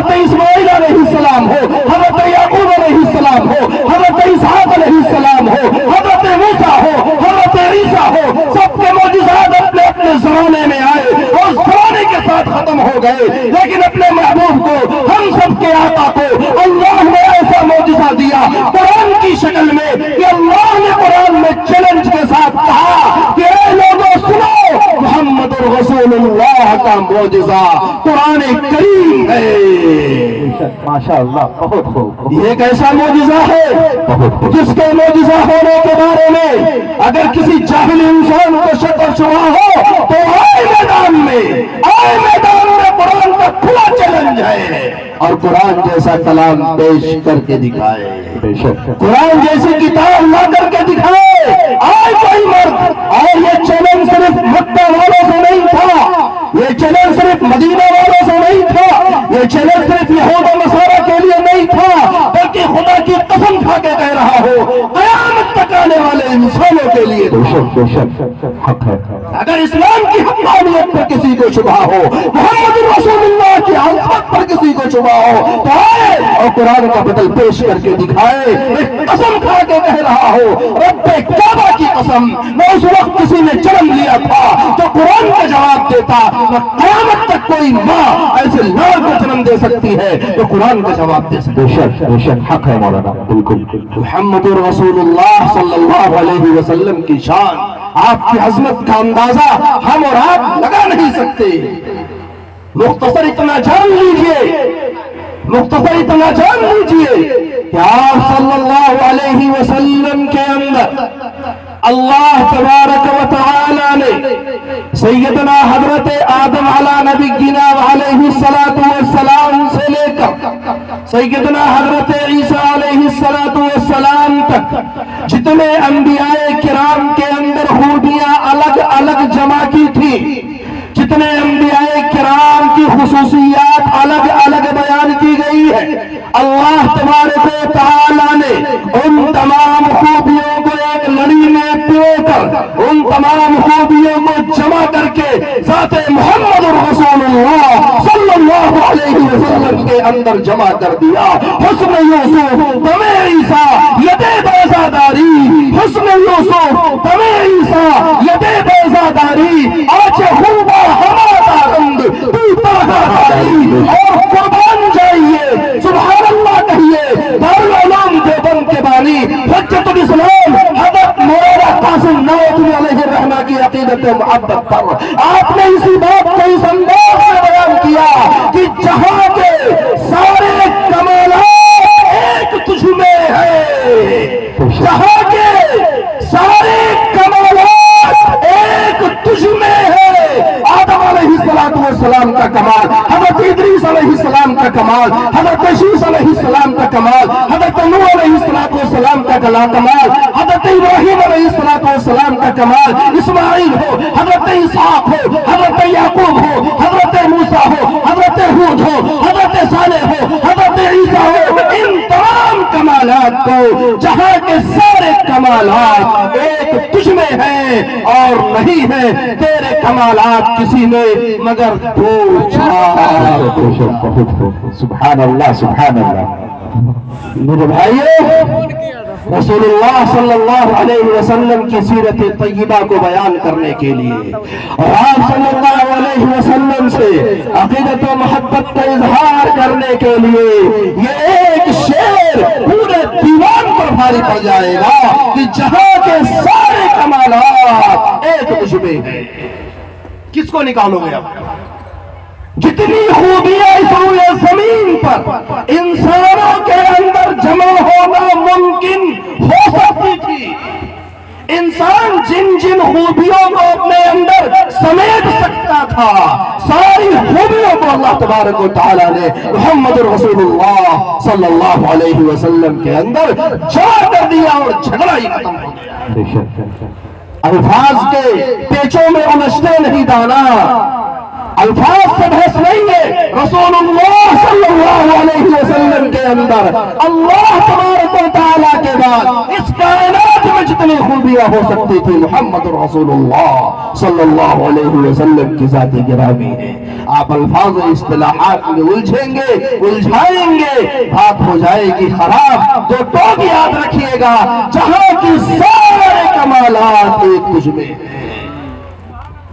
حضرت اسماعیل علیہ السلام ہو، حضرت یعقوب علیہ السلام ہو، حضرت اسحاق علیہ السلام ہو، حضرت موسیٰ ہو، حضرت عیسیٰ ہو، سب کے معجزات اپنے اپنے زمانے میں آئے اور زمانے کے ساتھ ختم ہو گئے، لیکن اپنے محبوب کو، ہم سب کے آقا کو اللہ نے ایسا معجزہ دیا قرآن کی شکل میں کہ اللہ نے قرآن میں چیلنج کے ساتھ کہا کہ اے لوگوں سنو، محمد رسول اللہ کا معجزہ قرآن کریم ہے۔ ماشاءاللہ، بہت خوب۔ یہ ایک ایسا معجزہ ہے جس کے معجزہ ہونے کے بارے میں اگر کسی جاہل انسان کو شک و شبہ ہو تو آئے میدان میں قرآن کا کھلا چیلنج ہے، اور قرآن جیسا کلام پیش کر کے دکھائے، بے شک قرآن جیسی کتاب لا کر کے دکھائے، آئے کوئی مرد۔ اور یہ چیلنج صرف مکہ والوں سے نہیں تھا، یہ چیلنج صرف مدینہ والوں سے نہیں تھا، یہ چیلنج صرف یہود و نصارہ کے لیے نہیں تھا، بلکہ خدا کی قسم کھا کے کہہ رہا ہو قیامت تک آنے والے انسانوں کے لیے۔ بے شک حق ہے۔ اگر اسلام کی حقانیت پر کسی کو شبہ ہو، محمد رسول اللہ کی عظمت پر کسی کو شبہ ہو تو آئے اور قرآن کا بدل پیش کر کے دکھائے۔ ایک قسم کھا کے کہہ رہا ہو، رب کعبہ کی قسم، میں اس وقت کسی نے جنم لیا تھا جو قرآن کا جواب دیتا، نہ قیامت تک کوئی ماں ایسے لال کو جنم دے سکتی ہے جو قرآن کا جواب دے سکتی ہے۔ بے شک حق ہے مولانا، بالکل۔ محمد رسول اللہ صلی اللہ علیہ وسلم کی شان، آپ کی عظمت کا اندازہ ہم اور آپ لگا نہیں سکتے۔ مختصر اتنا جان لیجئے کہ آپ صلی اللہ علیہ وسلم کے اندر اللہ تبارک و تعالی نے سیدنا حضرت آدم علی نبینا علیہ السلام سے لے کر سیدنا حضرت عیسیٰ علیہ السلام تک جتنے انبیاء کرام کے اندر خوبیاں الگ الگ جمع کی تھی، جتنے انبیاء کرام کی خصوصیات الگ الگ بیان کی گئی ہے، اللہ تبارک و تعالی نے ان تمام خوبیوں کو ایک لڑی میں پو کر، ان تمام خوبیوں کو جمع کر کے ذات محمد رسول اللہ صلی اللہ علیہ وسلم کے اندر جمع کر دیا۔ حسن یوسف تمہیں عیسیٰ یدے بیضاداری، حسن یوسف تمہیں عیسیٰ یدے بیضاداری، آج خوبا ہمارا رنگ پیتا ہے، اور قربان جائیے، سبحان اللہ کہیے، دارالعلوم دیوبند کے بانی حجت الاسلام حضرت مولانا قاسم نانوتوی علیہ الرحمہ کی عقیدت محبت پر آپ نے اسی بات کو اس انداز میں بیان کیا کہ جہاں کے سارے کمالات ایک تجھ میں ہے، جہاں کے سارے کمالات ایک تجھ میں ہے۔ آدم علیہ السلام کا کمال، حضرت ادریس علیہ السلام کا کمال، حضرت شیس علیہ السلام کا کمال، حضرت نوح علیہ السلام کا کمال، حضرت ابراہیم علیہ السلام کا کمال، اسماعیل ہو، حضرت اسحاق ہو، حضرت یعقوب ہو، حضرت موسیٰ ہو، حضرت ہود ہو، حضرت صالح ہو، حضرت عیسیٰ ہو، ان تمام کمالات کو، جہاں کے سارے کمالات ایک تجھ میں ہیں اور نہیں ہے تیرے کمالات کسی نے مگر دو چار۔ سبحان اللہ، سبحان اللہ۔ میرے بھائیو، رسول اللہ صلی اللہ علیہ وسلم کی سیرت طیبہ کو بیان کرنے کے لیے اور آپ صلی اللہ علیہ وسلم سے عقیدت و محبت کا اظہار کرنے کے لیے یہ ایک شعر پورے دیوان پر بھاری پڑ جائے گا کہ جہاں کے سارے کمالات ایک تجھ میں ہیں۔ کس کو نکالو گے اب؟ جتنی خوبیاں اس روئے زمین پر انسانوں کے اندر جمع ہونا ممکن ہو سکتی تھی، انسان جن جن خوبیوں کو اپنے اندر سمیٹ سکتا تھا، ساری خوبیوں کو اللہ تبارک و تعالیٰ نے محمد رسول اللہ صلی اللہ علیہ وسلم کے اندر جمع کر دیا اور جھگڑا ہی ختم ہو گیا۔ الفاظ کے پیچوں میں الجھتے نہیں دانا، الفاظ سے بحث نہیں ہے، رسول اللہ صلی اللہ علیہ وسلم کے اندر اللہ تبارک و تعالیٰ کے بعد اس کائنات میں جتنی خوبیاں ہو سکتی تھی محمد رسول اللہ صلی اللہ علیہ وسلم کی ذات گرامی ہے۔ آپ الفاظ و اصطلاحات میں الجھیں گے الجھائیں گے، بات ہو جائے گی خراب۔ جو ٹوک یاد رکھیے گا، جہاں کی سارے کمالات ایک تجھ میں ہیں،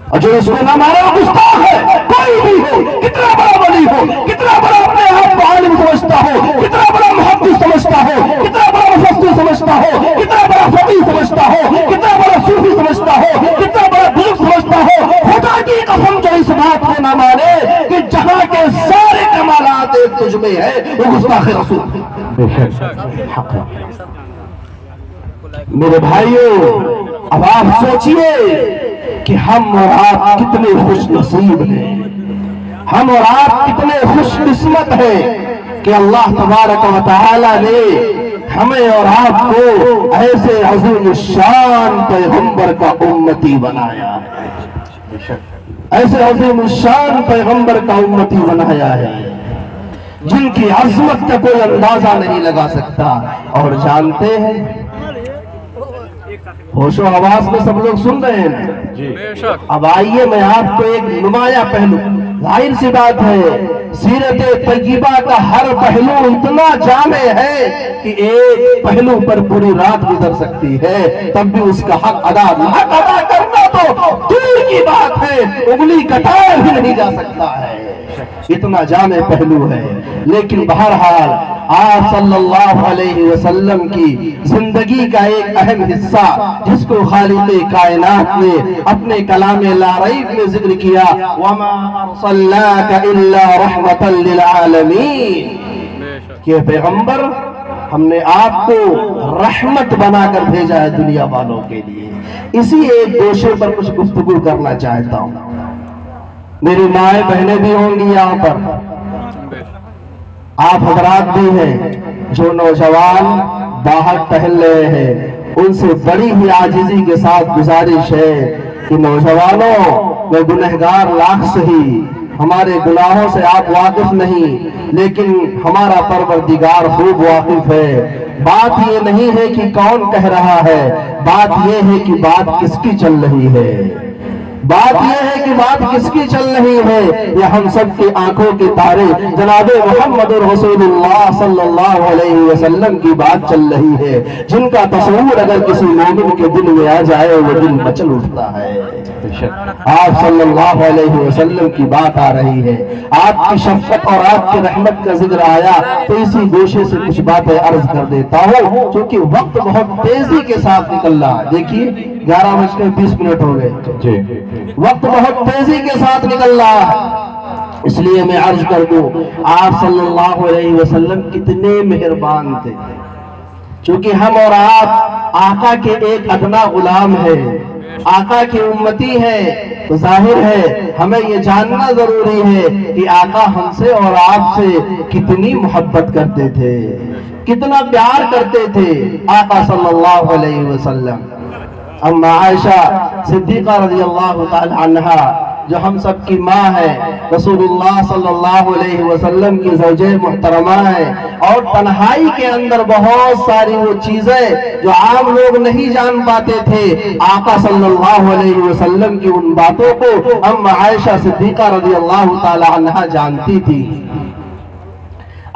اور جو اس کو نہ مانے وہ گستاخ ہے۔ کوئی بھی ہو، کتنا بڑا ولی ہو، کتنا بڑا اپنے آپ کو عالم سمجھتا ہو، کتنا بڑا محدث سمجھتا ہو، کتنا بڑا مفسر سمجھتا ہو، کتنا بڑا فقیہ سمجھتا ہو، کتنا بڑا صوفی سمجھتا ہو، کتنا بڑا بزرگ سمجھتا ہو، خدا کی قسم جو اس بات کو نہ مانے کہ جہاں کے سارے کمالات ایک تجھ میں ہے، وہ گستاخ رسول ہے۔ بے شک حق ہے۔ میرے بھائیوں، اب آپ سوچئے کہ ہم اور آپ کتنے خوش نصیب ہیں، ہم اور آپ کتنے خوش قسمت ہیں کہ اللہ تبارک و تعالی نے ہمیں اور آپ کو ایسے عظیم الشان پیغمبر کا امتی بنایا ہے، ایسے عظیم الشان پیغمبر کا امتی بنایا ہے جن کی عظمت کا کوئی اندازہ نہیں لگا سکتا۔ اور جانتے ہیں، ہوش و حواس میں سب لوگ سن رہے ہیں، اب آئیے میں آپ کو ایک نمایاں پہلو، ظاہر سی بات ہے سیرت طیبہ کا ہر پہلو اتنا جامع ہے کہ ایک پہلو پر پوری رات گزر سکتی ہے، تب بھی اس کا حق ادا کرنا تو دور کی بات ہے، انگلی کٹایا بھی نہیں جا سکتا ہے، اتنا جامع پہلو ہے۔ لیکن بہرحال آپ صلی اللہ علیہ وسلم کی زندگی کا ایک اہم حصہ جس کو خالق کائنات نے اپنے کلام لا ریب میں ذکر کیا، وَمَا أَرْسَلْنَاكَ إِلَّا رَحْمَةً لِلْعَالَمِينَ، کہ پیغمبر ہم نے آپ کو رحمت بنا کر بھیجا ہے دنیا والوں کے لیے۔ اسی ایک گوشے پر کچھ گفتگو کرنا چاہتا ہوں۔ میری مائیں بہنیں بھی ہوں گی یہاں پر، آپ حضرات بھی ہیں، جو نوجوان باہر ٹہل رہے ہیں، ان سے بڑی ہی عاجزی کے ساتھ گزارش ہے کہ نوجوانوں، میں گنہگار لاکھ سہی، ہمارے گناہوں سے آپ واقف نہیں، لیکن ہمارا پروردگار خوب واقف ہے۔ بات یہ نہیں ہے کہ کون کہہ رہا ہے، بات یہ ہے کہ بات کس کی چل رہی ہے، بات یہ ہے کہ بات کس کی چل رہی ہے۔ یہ ہم سب کی آنکھوں کے تارے جناب محمد رسول اللہ صلی اللہ علیہ وسلم کی بات چل رہی ہے، جن کا تصور اگر کسی مومن کے دل میں آ جائے وہ دل مچل اٹھتا ہے۔ آپ صلی اللہ علیہ وسلم کی بات آ رہی ہے، آپ کی شفقت اور آپ کی رحمت کا ذکر آیا، تو اسی گوشے سے کچھ باتیں عرض کر دیتا ہوں، چونکہ وقت بہت تیزی کے ساتھ نکل رہا ہے۔ دیکھیے 11:20 ہو گئے، وقت بہت تیزی کے ساتھ نکل رہا ہے، اس لیے میں عرض کر دوں، آپ صلی اللہ علیہ وسلم کتنے مہربان تھے۔ چونکہ ہم اور آپ آقا کے ایک ادنا غلام ہیں، آقا کی امتی ہے، تو ظاہر ہے ہمیں یہ جاننا ضروری ہے کہ آقا ہم سے اور آپ سے کتنی محبت کرتے تھے، کتنا پیار کرتے تھے آقا صلی اللہ علیہ وسلم۔ اما عائشہ صدیقہ رضی اللہ تعالی عنہا جو ہم سب کی ماں ہے، رسول اللہ صلی اللہ علیہ وسلم کی زوجہ محترمہ ہے، اور تنہائی کے اندر بہت ساری وہ چیزیں جو عام لوگ نہیں جان پاتے تھے، آقا صلی اللہ علیہ وسلم کی ان باتوں کو اما عائشہ صدیقہ رضی اللہ تعالی عنہا جانتی تھی۔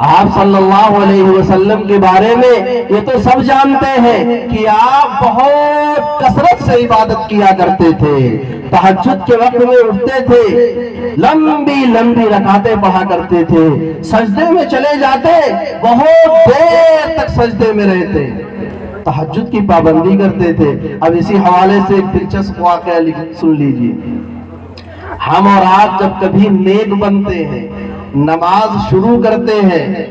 آپ صلی اللہ علیہ وسلم کے بارے میں یہ تو سب جانتے ہیں کہ آپ بہت کثرت سے عبادت کیا کرتے تھے، تہجد کے وقت میں اٹھتے تھے، لمبی لمبی رکعتیں پڑھا کرتے تھے، سجدے میں چلے جاتے، بہت دیر تک سجدے میں رہتے، تہجد کی پابندی کرتے تھے۔ اب اسی حوالے سے ایک دلچسپ واقعہ سن لیجئے۔ ہم اور آپ جب کبھی نیک بنتے ہیں، نماز شروع کرتے ہیں،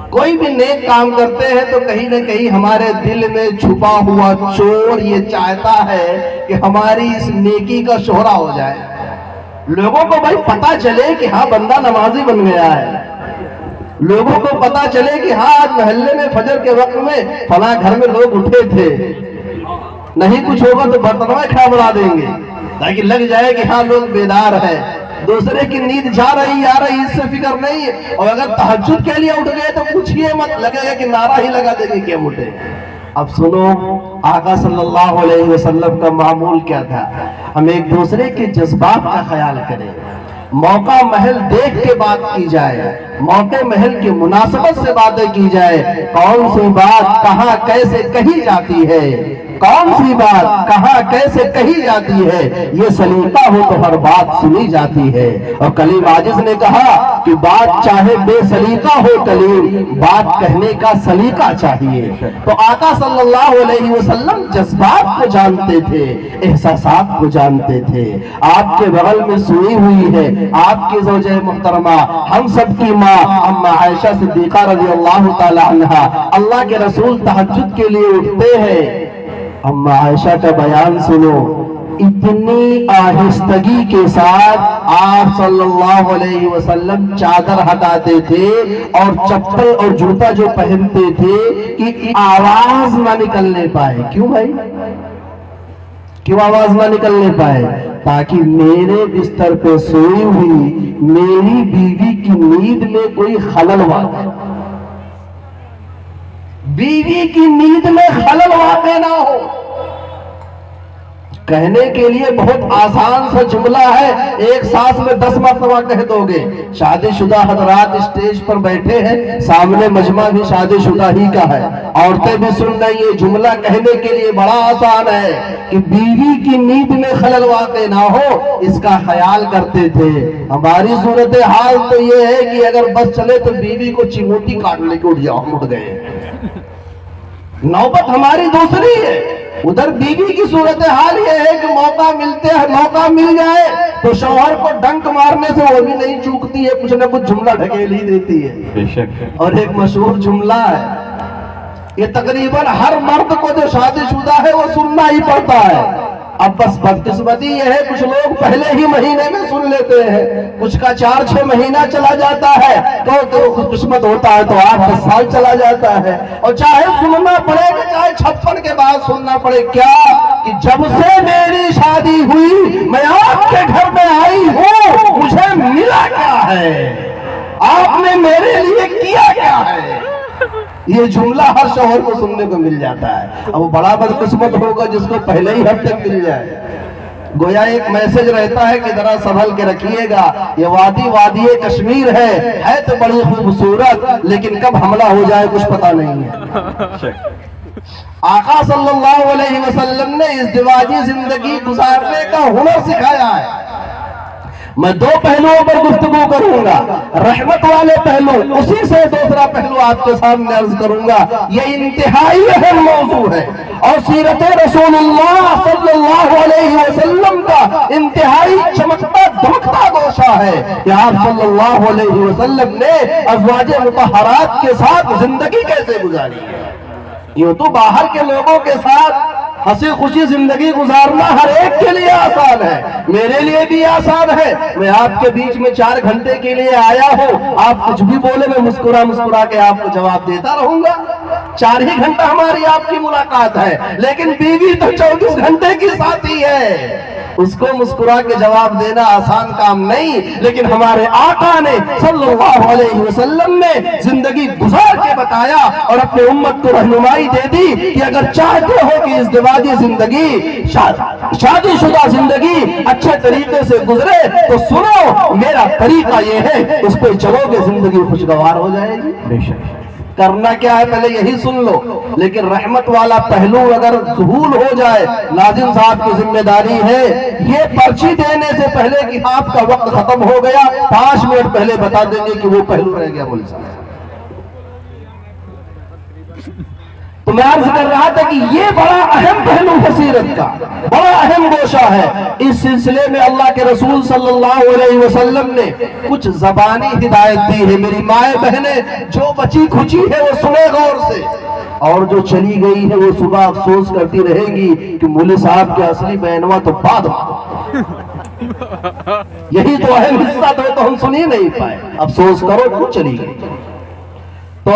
کوئی بھی نیک کام کرتے ہیں، تو کہیں نہ کہیں ہمارے دل میں چھپا ہوا چور یہ چاہتا ہے کہ ہماری اس نیکی کا شہرہ ہو جائے، لوگوں کو بھائی پتہ چلے کہ ہاں بندہ نمازی بن گیا ہے، لوگوں کو پتہ چلے کہ ہاں آج محلے میں فجر کے وقت میں فلاں گھر میں لوگ اٹھے تھے، نہیں کچھ ہوگا تو برتنویں کھا بڑھا دیں گے تاکہ لگ جائے کہ ہاں لوگ بیدار ہیں، دوسرے کی نیند جا رہی آ رہی اس سے فکر نہیں ہے، اور اگر تہجد کے لیے اٹھ گئے تو پوچھئے مت، لگے گا کہ نعرہ ہی لگا دیں گے کیا اٹھے۔ اب سنو آقا صلی اللہ علیہ وسلم کا معمول کیا تھا، ہم ایک دوسرے کے جذبات کا خیال کریں، موقع محل دیکھ کے بات کی جائے، موقع محل کی مناسبت سے باتیں کی جائے، کون سی بات کہاں کیسے کہی جاتی ہے، کون سی بات کہاں کیسے کہی جاتی ہے، یہ سلیقہ ہو تو ہر بات سنی جاتی ہے۔ اور کلیم عاجز نے کہا کہ بات چاہے بے سلیقہ ہو کلیم، بات کہنے کا سلیقہ چاہیے۔ تو آقا صلی اللہ علیہ وسلم جذبات کو جانتے تھے، احساسات کو جانتے تھے۔ آپ کے بغل میں سوئی ہوئی ہے آپ کی زوجہ محترمہ، ہم سب کی ماں اما عائشہ صدیقہ رضی اللہ تعالی عنہا۔ اللہ کے رسول تہجد کے لیے اٹھتے ہیں، اما عائشہ کا بیان سنو، اتنی آہستگی کے ساتھ آپ صلی اللہ علیہ وسلم چادر ہٹاتے تھے اور چپل اور جوتا جو پہنتے تھے کہ آواز نہ نکلنے پائے۔ کیوں بھائی؟ کیوں آواز نہ نکلنے پائے؟ تاکہ میرے بستر پہ سوئی ہوئی میری بیوی کی نیند میں کوئی خلل واقع، بیوی کی نیند میں خلل واقع نہ ہو۔ کہنے کے لیے بہت آسان سا جملہ ہے، ایک سانس میں 10 مرتبہ کہہ دو گے۔ شادی شدہ حضرات اسٹیج پر بیٹھے ہیں، سامنے مجمع بھی شادی شدہ ہی کا ہے، عورتیں بھی سن رہی ہیں۔ جملہ کہنے کے لیے بڑا آسان ہے کہ بیوی کی نیند میں خلل واقع نہ ہو، اس کا خیال کرتے تھے۔ ہماری صورتحال تو یہ ہے کہ اگر بس چلے تو بیوی کو چموٹی کاٹنے کے اٹھ جاؤ، اٹھ گئے۔ نوبت ہماری دوسری ہے، ادھر بیوی کی صورتحال یہ ہے کہ موقع مل جائے تو شوہر کو ڈنک مارنے سے وہ بھی نہیں چوکتی ہے، کچھ نہ کچھ جملہ ڈھکیل ہی دیتی ہے۔ بے شک۔ اور ایک مشہور جملہ ہے، یہ تقریباً ہر مرد کو جو شادی شدہ ہے وہ سننا ہی پڑتا ہے۔ اب بس بدقسمتی یہ ہے کچھ لوگ پہلے ہی مہینے میں سن لیتے ہیں، کچھ کا 4-6 مہینہ چلا جاتا ہے تو خوش قسمت ہوتا ہے تو 8-10 سال چلا جاتا ہے، اور چاہے سننا پڑے گا چاہے 56 کے بعد سننا پڑے۔ کیا کہ جب سے میری شادی ہوئی میں آپ کے گھر میں آئی ہوں، مجھے ملا کیا ہے، آپ نے میرے لیے کیا کیا ہے، یہ جملہ ہر شوہر کو سننے کو مل جاتا ہے۔ اب وہ بڑا بدقسمت ہوگا جس کو پہلے ہی ہفتے مل جائے۔ گویا ایک میسج رہتا ہے کہ ذرا سنبھل کے رکھیے گا، یہ وادی کشمیر ہے تو بڑی خوبصورت، لیکن کب حملہ ہو جائے کچھ پتہ نہیں ہے۔ آقا صلی اللہ علیہ وسلم نے ازدواجی زندگی گزارنے کا ہنر سکھایا ہے۔ میں 2 پہلوؤں پر گفتگو کروں گا، رحمت والے پہلو، اسی سے دوسرا پہلو آپ کے سامنے عرض کروں گا۔ یہ انتہائی اہم موضوع ہے اور سیرت رسول اللہ صلی اللہ علیہ وسلم کا انتہائی چمکتا دمکتا گوشہ ہے کہ آپ صلی اللہ علیہ وسلم نے ازواج مطہرات کے ساتھ زندگی کیسے گزاری ہے۔ یہ تو باہر کے لوگوں کے ساتھ ہنسی خوشی زندگی گزارنا ہر ایک کے لیے آسان ہے، میرے لیے بھی آسان ہے۔ میں آپ کے بیچ میں 4 گھنٹے کے لیے آیا ہوں، آپ کچھ بھی بولے میں مسکرا کے آپ کو جواب دیتا رہوں گا، 4 ہی گھنٹہ ہماری آپ کی ملاقات ہے، لیکن بیوی تو 24 گھنٹے کی ساتھی ہے، اس کو مسکرا کے جواب دینا آسان کام نہیں۔ لیکن ہمارے آقا نے صلی اللہ علیہ وسلم نے زندگی گزار کے بتایا اور اپنے امت کو رہنمائی دے دی کہ اگر چاہتے ہو کہ ازدواجی زندگی، شادی شدہ زندگی اچھے طریقے سے گزرے تو سنو میرا طریقہ یہ ہے، اس پہ چلو گے زندگی خوشگوار ہو جائے گی۔ بے شک۔ کرنا کیا ہے پہلے یہی سن لو، لیکن رحمت والا پہلو اگر ظہور ہو جائے، ناظم صاحب کی ذمہ داری ہے یہ پرچی دینے سے پہلے کہ آپ کا وقت ختم ہو گیا 5 منٹ پہلے بتا دیں گے کہ وہ پہلو رہ گیا مول صاحب۔ تو میں عرض کر رہا تھا کہ یہ بڑا اہم پہلو ہے سیرت کا، بڑا اہم گوشہ ہے۔ اس سلسلے میں اللہ کے رسول صلی اللہ علیہ وسلم نے کچھ زبانی ہدایت دی ہے۔ میری مائیں بہنیں جو بچی کھچی ہے وہ سنے غور سے، اور جو چلی گئی ہے وہ صبح افسوس کرتی رہے گی کہ مولوی صاحب کے اصلی بہنوا تو بعد میں، یہی تو اہم حصہ تو ہم سن ہی نہیں پائے، افسوس کرو کیوں چلی گئی۔ تو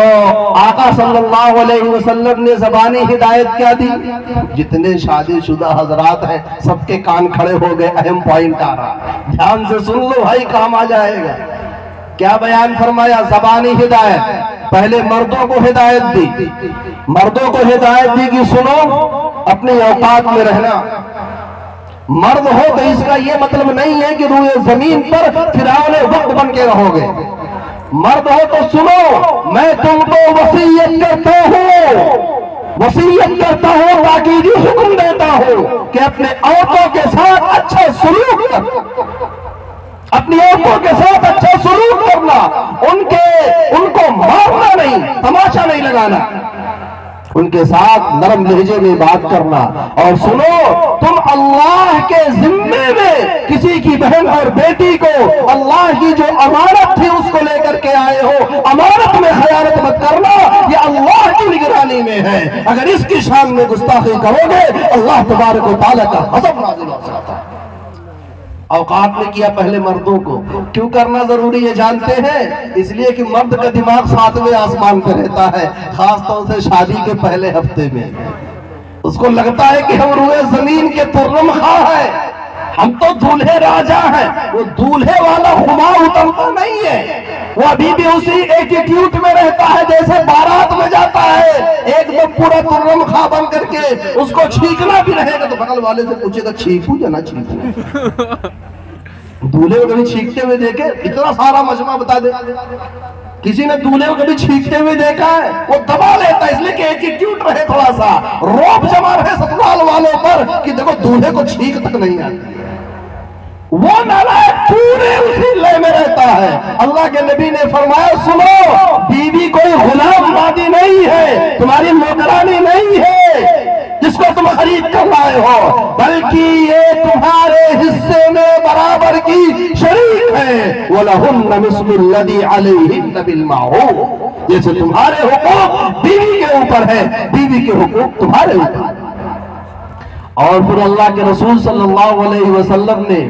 آقا صلی اللہ علیہ وسلم نے زبانی ہدایت کیا دی؟ جتنے شادی شدہ حضرات ہیں سب کے کان کھڑے ہو گئے، اہم پوائنٹ آ رہا، دھیان سے سن لو بھائی کام آ جائے گا۔ کیا بیان فرمایا؟ زبانی ہدایت۔ پہلے مردوں کو ہدایت دی، مردوں کو ہدایت دی کہ سنو اپنی اوقات میں رہنا، مرد ہو تو اس کا یہ مطلب نہیں ہے کہ روئے زمین پر فرعون وقت بن کے رہو گے. مرد ہو تو سنو، میں تم کو وصیت کرتا ہوں باقی حکم دیتا ہوں کہ اپنے عورتوں کے ساتھ اچھا سلوک کر، اپنی عورتوں کے ساتھ اچھا سلوک کرنا، ان کو مارنا نہیں، تماشا نہیں لگانا، ان کے ساتھ نرم لہجے میں بات کرنا. اور سنو، تم اللہ کے ذمے میں کسی کی بہن اور بیٹی کو اللہ کی جو امانت تھی اس کو لے کر کے آئے ہو، امانت میں خیانت مت کرنا، یہ اللہ کی نگرانی میں ہے. اگر اس کی شان میں گستاخی کرو گے اللہ تبارک و تعالیٰ کا غضب نازل ہو سکتا ہے. اوقات نے کیا پہلے مردوں کو. کیوں کرنا ضروری ہے جانتے ہیں؟ اس لیے کہ مرد کا دماغ 7ویں آسمان پہ رہتا ہے، خاص طور سے شادی کے پہلے ہفتے میں. اس کو لگتا ہے کہ ہم روئے زمین کے ترم خواہ ہیں، ہم تو دولہے راجا ہیں. وہ دولہے والا خمار اترتا نہیں ہے، وہ ابھی بھی اسی ایٹیٹیوڈ میں رہتا ہے جیسے بارات میں جاتا ہے. ایک دم پورا ترم خواہ بن کر کے اس کو چھینکنا بھی رہے گا تو بغل والے سے پوچھے گا چھینکوں یا نہ چھینکوں. دولہے کو کبھی چھینکتے ہوئے دیکھے؟ اتنا سارا مجمع بتا دے کسی نے دولہے کو کبھی چھینکتے ہوئے دیکھا ہے؟ وہ دبا لیتا ہے اس لیے کہ ایٹیٹیوڈ رہے، تھوڑا سا روب جمع رہے سسرال والوں پر کہ دیکھو دولہے کو چھینک تک نہیں آتی. وہ نالائق پورے اسی لے میں رہتا ہے. اللہ کے نبی نے فرمایا سنو، بیوی کوئی غلام بادی نہیں ہے، تمہاری نوکرانی نہیں ہے جس کو تم خرید کر لائے ہو، بلکہ یہ تمہارے حصے میں برابر کی شریک ہے. وَلَهُنَّ مِثْلُ الَّذِي عَلَيْهِنَّ بِالْمَعْرُوفِ. جیسے تمہارے حقوق بیوی کے اوپر ہے، بیوی کے حقوق تمہارے اوپر. اور پھر اللہ کے رسول صلی اللہ علیہ وسلم نے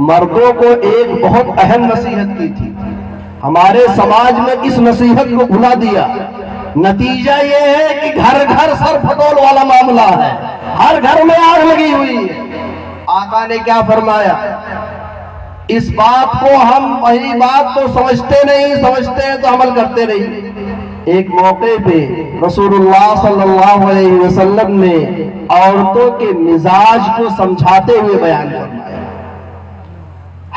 مردوں کو ایک بہت اہم نصیحت کی تھی. ہمارے سماج میں اس نصیحت کو بھلا دیا. نتیجہ یہ ہے کہ گھر گھر سر پھٹول والا معاملہ ہے، ہر گھر میں آگ لگی ہوئی ہے. آقا نے کیا فرمایا؟ اس بات کو ہم پہلی بات تو سمجھتے ہیں تو عمل کرتے نہیں. ایک موقع پہ رسول اللہ صلی اللہ علیہ وسلم نے عورتوں کے مزاج کو سمجھاتے ہوئے بیان فرمایا.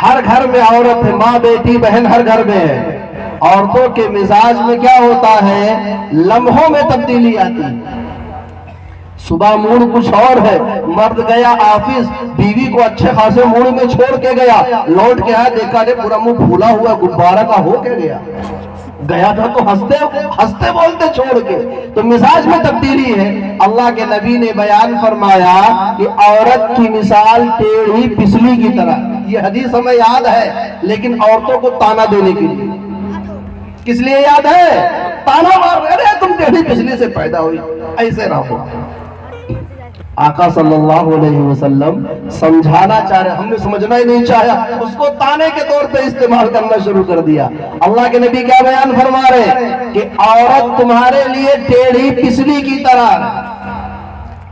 ہر گھر میں عورت ہے، ماں بیٹی بہن ہر گھر میں ہے. عورتوں کے مزاج میں کیا ہوتا ہے؟ لمحوں میں تبدیلی آتی ہے. صبح موڈ کچھ اور ہے، مرد گیا آفس، بیوی کو اچھے خاصے موڈ میں چھوڑ کے گیا، لوٹ کے آیا دیکھا رے پورا منہ پھولا ہوا غبارہ کا ہو کے گیا تھا تو ہنستے بولتے چھوڑ کے. تو مزاج میں تبدیلی ہے. اللہ کے نبی نے بیان فرمایا کہ عورت کی مثال ٹیڑھی پسلی کی طرح. یہ حدیث ہمیں یاد ہے لیکن عورتوں کو تانا دینے کے لیے. کس لیے یاد ہے؟ تانا مار رہے تم ٹیڑھی پسلی سے پیدا ہوئی، ایسے رہو. آقا صلی اللہ علیہ وسلم سمجھانا چاہ رہے، ہم نے سمجھنا ہی نہیں چاہا، اس کو تانے کے طور پہ استعمال کرنا شروع کر دیا. اللہ کے نبی کیا بیان فرما رہے کہ عورت تمہارے لیے ٹیڑھی پسلی کی طرح.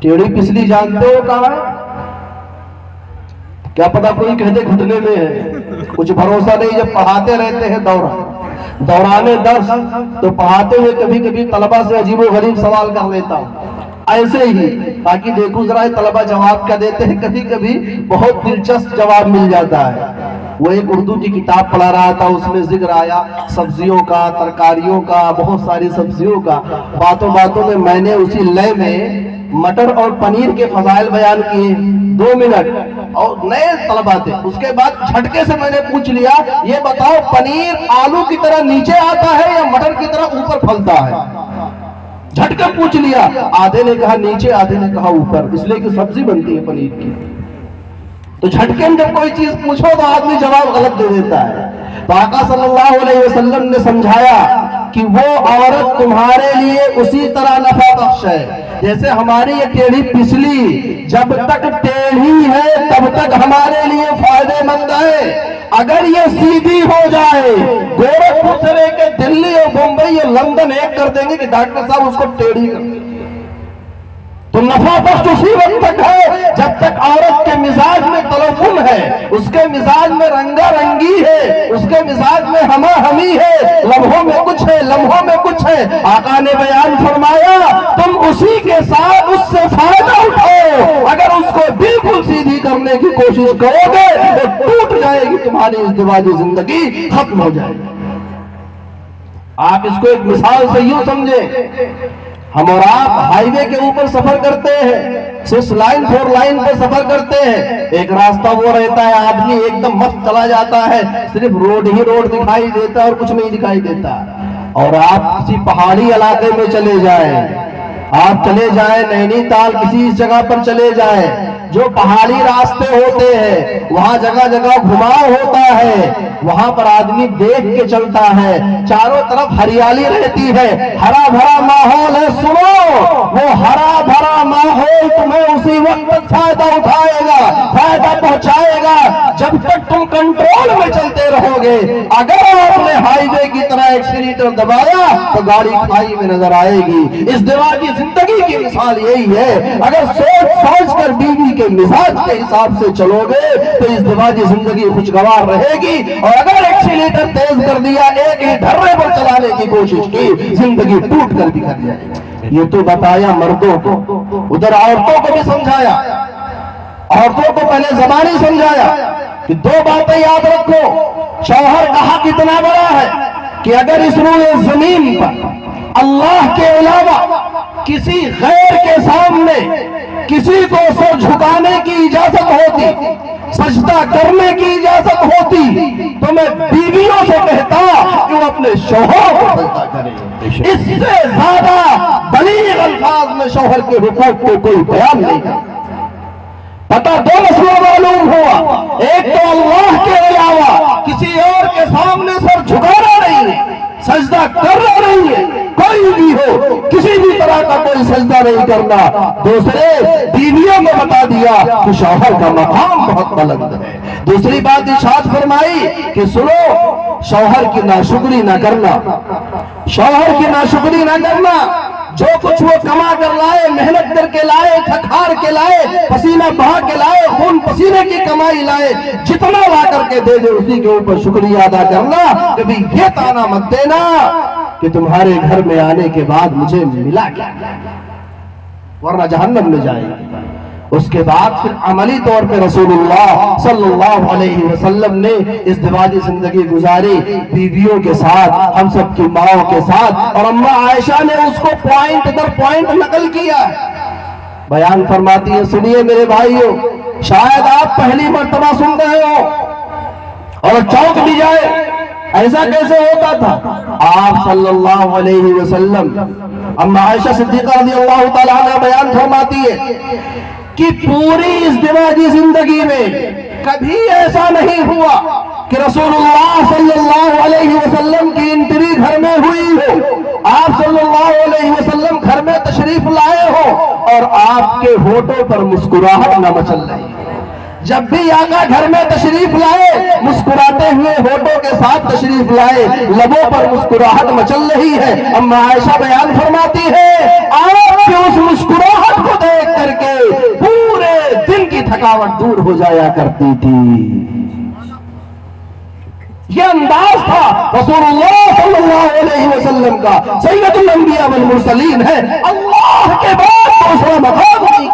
ٹیڑھی پسلی جانتے ہو کہاں؟ کیا پتا کوئی کہتے گھٹنے میں ہے، کچھ بھروسہ نہیں. جب پڑھاتے رہتے ہیں دوران درس تو پڑھاتے ہوئے کبھی کبھی طلبہ سے عجیب و غریب سوال کر لیتا ہوں ایسے ہی، تاکہ دیکھو ذرا طلبہ جواب کیا دیتے ہیں. کبھی کبھی بہت دلچسپ جواب مل جاتا ہے. وہ ایک اردو کی کتاب پڑھا رہا تھا، اس میں ذکر آیا سبزیوں کا، ترکاریوں کا، بہت ساری سبزیوں کا. باتوں میں نے اسی لے میں مٹر اور پنیر کے فضائل بیان کیے 2 منٹ، اور نئے طلبہ تھے. اس کے بعد جھٹکے سے میں نے پوچھ لیا یہ بتاؤ پنیر آلو کی طرح نیچے آتا ہے یا مٹر کی طرح اوپر پھلتا ہے؟ جھٹکے پوچھ لیا. آدھے نے کہا نیچے، آدھے نے کہا اوپر، اس لیے کہ سبزی بنتی ہے پنیر کی. تو جھٹکے میں جب کوئی چیز پوچھو تو آدمی جواب غلط دے دیتا ہے. تو آقا صلی اللہ علیہ وسلم نے سمجھایا کہ وہ عورت تمہارے لیے اسی طرح نفع بخش ہے جیسے ہماری یہ ٹیڑھی پسلی جب تک ٹیڑھی ہے تب تک ہمارے لیے فائدے مند ہے. اگر یہ سیدھی ہو جائے، گورکھپور سے لے کے دلی اور بمبئی اور لندن ایک کر دیں گے کہ ڈاکٹر صاحب اس کو ٹیڑھی کر دیں. تو نفع بخش اسی وقت تک ہے جب تک عورت کے مزاج میں تلفن ہے، اس کے مزاج میں رنگا رنگی ہے، اس کے مزاج میں ہما ہمی ہے، لمحوں میں کچھ ہے، لمحوں میں کچھ ہے. آقا نے بیان فرمایا تم اسی کے ساتھ اس سے فائدہ اٹھاؤ. اگر اس کو بالکل سیدھی کر کرنے کی کوشش کرو گے تو ٹوٹ جائے گی تمہاری ازدواجی زندگی، ختم ہو جائے گی۔ آپ اس کو ایک مثال سے یوں سمجھیں، ہم اور آپ ہائی وے کے اوپر سفر کرتے ہیں، 6 لائن 4 لائن پر سفر کرتے ہیں، ایک راستہ وہ رہتا ہے آدمی ایک دم مست چلا جاتا ہے، صرف روڈ ہی روڈ دکھائی دیتا ہے اور کچھ نہیں دکھائی دیتا۔ اور آپ کسی پہاڑی علاقے میں چلے جائیں، آپ چلے جائیں نینی تال کسی اس جگہ پر چلے جائیں، جو پہاڑی راستے ہوتے ہیں وہاں جگہ جگہ گھماؤ ہوتا ہے، وہاں پر آدمی دیکھ کے چلتا ہے، چاروں طرف ہریالی رہتی ہے، ہرا بھرا ماحول ہے۔ سنو، وہ ہرا بھرا ماحول تمہیں اسی وقت فائدہ اٹھائے گا، فائدہ پہنچائے گا جب تک تم کنٹرول میں چلتے رہو گے۔ اگر آپ نے ہائی وے کی طرح ایکسیلیٹر دبایا تو گاڑی کھائی میں نظر آئے گی۔ ازدواجی زندگی کی مثال یہی ہے، اگر سوچ سوچ کر بیوی کے مزاج کے حساب سے چلو گے تو ازدواجی زندگی خوشگوار رہے گی، اور اگر ایکسیلیٹر تیز کر دیا، ایک ہی ڈھرے پر چلانے کی کوشش کی، زندگی ٹوٹ کر بکھر جائے گی۔ یہ تو بتایا مردوں کو، ادھر عورتوں کو بھی سمجھایا، عورتوں کو پہلے زبانی سمجھایا کہ 2 باتیں یاد رکھو۔ شوہر کا حق اتنا بڑا ہے کہ اگر اس روئے زمین پر اللہ کے علاوہ کسی غیر کے سامنے کسی کو سر جھکانے کی اجازت ہوتی، سجدہ کرنے کی اجازت ہوتی، تو میں بیویوں سے کہتا کہ وہ اپنے شوہر کو سجدہ کریں۔ اس سے زیادہ بلیغ الفاظ میں شوہر کے حقوق کو کوئی بیان نہیں کرتا۔ پتہ 2 مسئلہ معلوم ہوا، ایک تو اللہ کے علاوہ کسی اور کے سامنے سر جھکانا نہیں ہے، سجدہ کرنا نہیں ہے، کوئی بھی ہو کسی بھی طرح کا کوئی سجدہ نہیں کرنا۔ دوسرے، بیویوں کو بتا دیا کہ شوہر کا مقام بہت بلند ہے۔ دوسری بات ارشاد فرمائی کہ سنو، شوہر کی ناشکری نہ کرنا، شوہر کی ناشکری نہ کرنا۔ جو کچھ وہ کما کر لائے، محنت کر کے لائے، تھک ہار کے لائے، پسینہ بہا کے لائے، خون پسینے کی کمائی لائے، جتنا لا کر کے دے دے اسی کے اوپر شکریہ ادا کرنا۔ کبھی یہ تانا مت دینا کہ تمہارے گھر میں آنے کے بعد مجھے ملا کیا، ورنہ جہنم میں جائے گا۔ اس کے بعد پھر عملی طور پہ رسول اللہ صلی اللہ علیہ وسلم نے ازدواجی زندگی گزاری بیویوں کے ساتھ، ہم سب کی ماؤں کے ساتھ، اور اماں عائشہ نے اس کو پوائنٹ در پوائنٹ نقل کیا، بیان فرماتی ہے۔ سنیے میرے بھائیوں، شاید آپ پہلی مرتبہ سن رہے ہو اور چونک بھی جائے، ایسا کیسے ہوتا تھا؟ آپ صلی اللہ علیہ وسلم، اماں عائشہ صدیقہ رضی اللہ تعالیٰ عنہ بیان فرماتی ہے کہ پوری ازدواجی زندگی میں کبھی ایسا نہیں ہوا کہ رسول اللہ صلی اللہ علیہ وسلم کی انٹری گھر میں ہوئی ہو، آپ صلی اللہ علیہ وسلم گھر میں تشریف لائے ہو اور آپ کے ہونٹوں پر مسکراہٹ نہ مچل رہی۔ جب بھی آقا گھر میں تشریف لائے، مسکراتے ہوئے ہونٹوں کے ساتھ تشریف لائے، لبوں پر مسکراہٹ مچل رہی ہے۔ اماں عائشہ بیان فرماتی ہے، آپ کی اس مسکراہٹ کو دیکھ کر کے پورے دن کی تھکاوٹ دور ہو جایا کرتی تھی۔ یہ انداز تھا رسول اللہ صلی اللہ علیہ وسلم کا، سید الانبیاء والمرسلین ہے، اللہ کے بعد دوسرا مقام نہیں۔